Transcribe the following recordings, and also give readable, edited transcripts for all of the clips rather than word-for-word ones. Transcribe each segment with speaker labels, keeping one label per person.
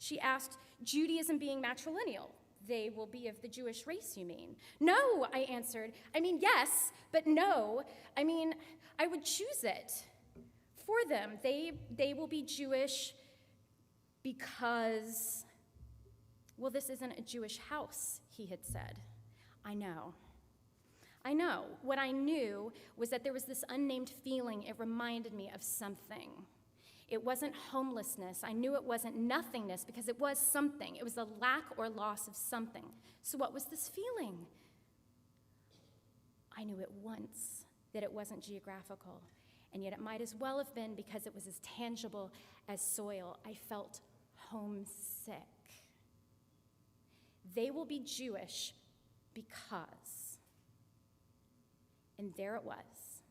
Speaker 1: She asked, Judaism being matrilineal. They will be of the Jewish race, you mean? No, I answered. I mean, yes, but no. I mean, I would choose it for them. They will be Jewish because, well, this isn't a Jewish house, he had said. I know. What I knew was that there was this unnamed feeling. It reminded me of something. It wasn't homelessness. I knew it wasn't nothingness because it was something. It was a lack or loss of something. So what was this feeling? I knew at once that it wasn't geographical, and yet it might as well have been because it was as tangible as soil. I felt homesick. They will be Jewish because. And there it was,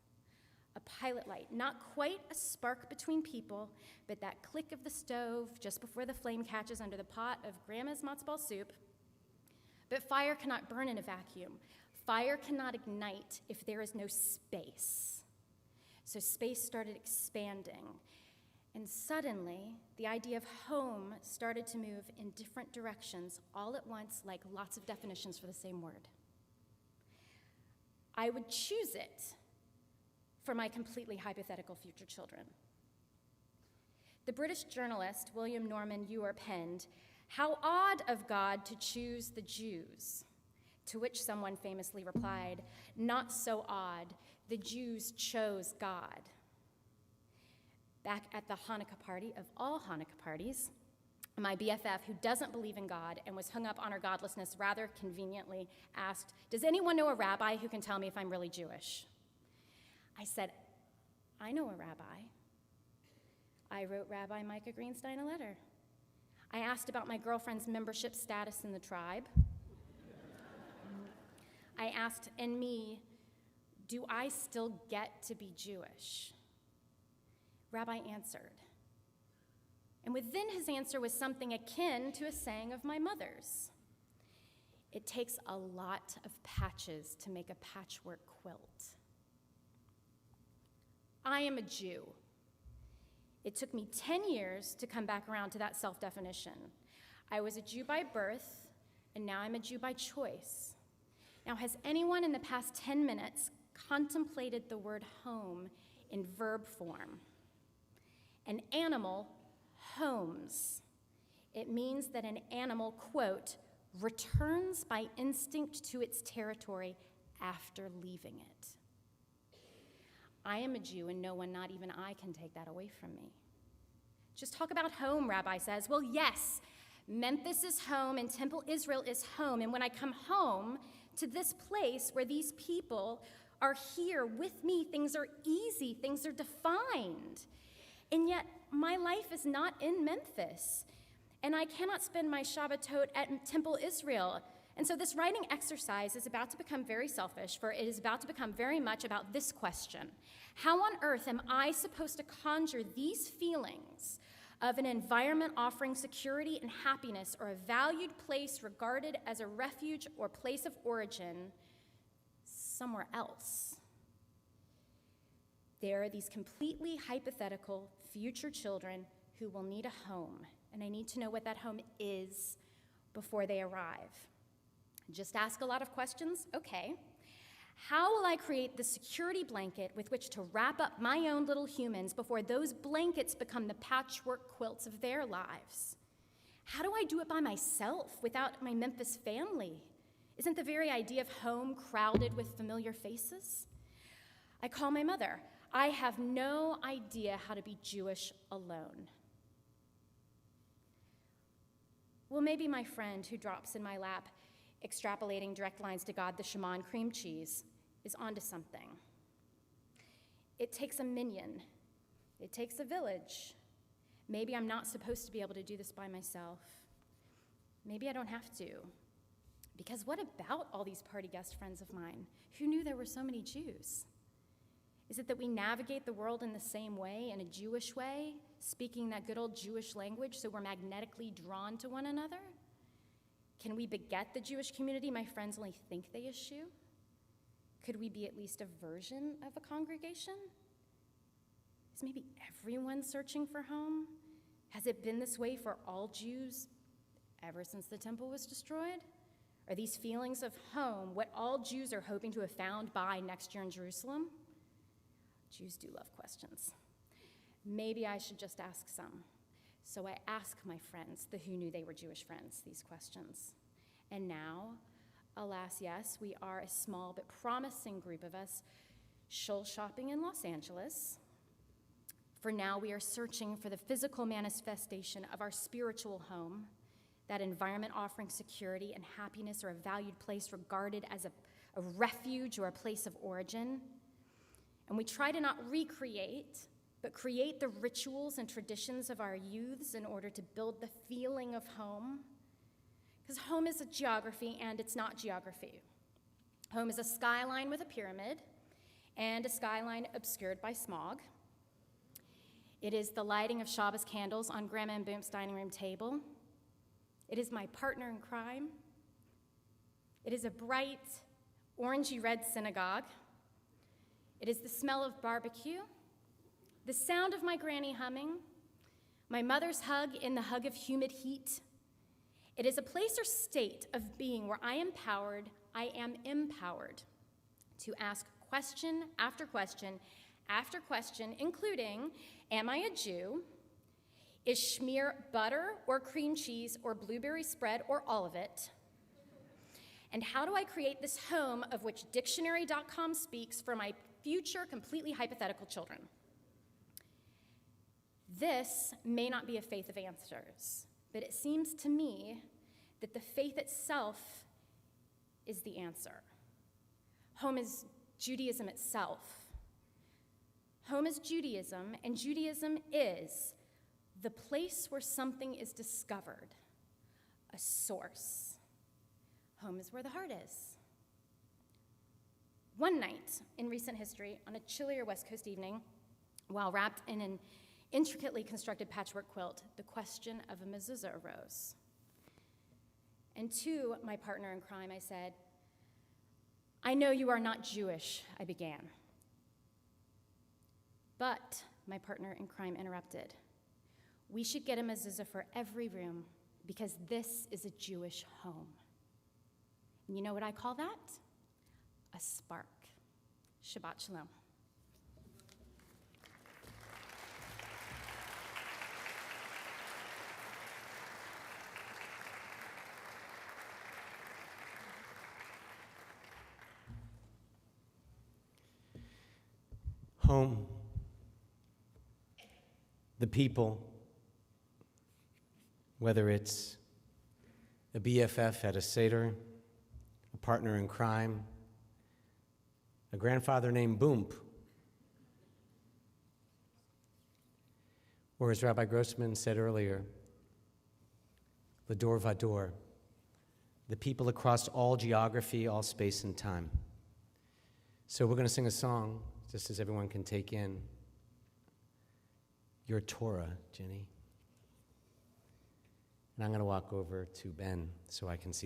Speaker 1: a pilot light, not quite a spark between people, but that click of the stove just before the flame catches under the pot of Grandma's matzo ball soup. But fire cannot burn in a vacuum. Fire cannot ignite if there is no space. So space started expanding, and suddenly the idea of home started to move in different directions all at once, like lots of definitions for the same word. I would choose it for my completely hypothetical future children. The British journalist William Norman Ewer penned, "How odd of God to choose the Jews," to which someone famously replied, "Not so odd, the Jews chose God." Back at the Hanukkah party of all Hanukkah parties, my BFF, who doesn't believe in God and was hung up on her godlessness, rather conveniently asked, "Does anyone know a rabbi who can tell me if I'm really Jewish?" I said, "I know a rabbi." I wrote Rabbi Micah Greenstein a letter. I asked about my girlfriend's membership status in the tribe. I asked, and me, do I still get to be Jewish? Rabbi answered. And within his answer was something akin to a saying of my mother's. It takes a lot of patches to make a patchwork quilt. I am a Jew. It took me 10 years to come back around to that self-definition. I was a Jew by birth, and now I'm a Jew by choice. Now, has anyone in the past 10 minutes contemplated the word home in verb form? An animal homes. It means that an animal, quote, returns by instinct to its territory after leaving it. I am a Jew, and no one, not even I, can take that away from me. Just talk about home, Rabbi says. Well, yes, Memphis is home, and Temple Israel is home, and when I come home to this place where these people are here with me, things are easy, things are defined. And yet, my life is not in Memphis, and I cannot spend my Shabbatot at Temple Israel. And so this writing exercise is about to become very selfish, for it is about to become very much about this question. How on earth am I supposed to conjure these feelings of an environment offering security and happiness, or a valued place regarded as a refuge or place of origin, somewhere else? There are these completely hypothetical future children who will need a home, and I need to know what that home is before they arrive. Just ask a lot of questions? Okay. How will I create the security blanket with which to wrap up my own little humans before those blankets become the patchwork quilts of their lives? How do I do it by myself without my Memphis family? Isn't the very idea of home crowded with familiar faces? I call my mother. I have no idea how to be Jewish alone. Well, maybe my friend who drops in my lap, extrapolating direct lines to God, the Shimon cream cheese, is onto something. It takes a minion. It takes a village. Maybe I'm not supposed to be able to do this by myself. Maybe I don't have to. Because what about all these party guest friends of mine? Who knew there were so many Jews? Is it that we navigate the world in the same way, in a Jewish way, speaking that good old Jewish language, so we're magnetically drawn to one another? Can we beget the Jewish community my friends only think they eschew? Could we be at least a version of a congregation? Is maybe everyone searching for home? Has it been this way for all Jews ever since the temple was destroyed? Are these feelings of home what all Jews are hoping to have found by next year in Jerusalem? Jews do love questions. Maybe I should just ask some. So I ask my friends, who knew they were Jewish friends, these questions. And now, alas, yes, we are a small but promising group of us shoal shopping in Los Angeles. For now, we are searching for the physical manifestation of our spiritual home, that environment offering security and happiness, or a valued place regarded as a refuge or a place of origin. And we try to not recreate, but create the rituals and traditions of our youths in order to build the feeling of home. Because home is a geography, and it's not geography. Home is a skyline with a pyramid, and a skyline obscured by smog. It is the lighting of Shabbos candles on Grandma and Boom's dining room table. It is my partner in crime. It is a bright, orangey-red synagogue. It is the smell of barbecue, the sound of my granny humming, my mother's hug in the hug of humid heat. It is a place or state of being where I am empowered to ask question after question after question, including, am I a Jew? Is schmear butter or cream cheese or blueberry spread or all of it? And how do I create this home of which dictionary.com speaks for my future completely hypothetical children? This may not be a faith of answers, but it seems to me that the faith itself is the answer. Home is Judaism itself. Home is Judaism, and Judaism is the place where something is discovered, a source. Home is where the heart is. One night in recent history, on a chillier West Coast evening, while wrapped in an intricately constructed patchwork quilt, the question of a mezuzah arose. And to my partner in crime, I said, I know you are not Jewish, I began. But my partner in crime interrupted. We should get a mezuzah for every room because this is a Jewish home. And you know what I call that? A spark. Shabbat shalom.
Speaker 2: Home, the people, whether it's a BFF at a Seder, a partner in crime, a grandfather named Boomp, or as Rabbi Grossman said earlier, Lador Vador, the people across all geography, all space and time. So we're going to sing a song, just as everyone can take in your Torah, Ginny. And I'm going to walk over to Ben so I can see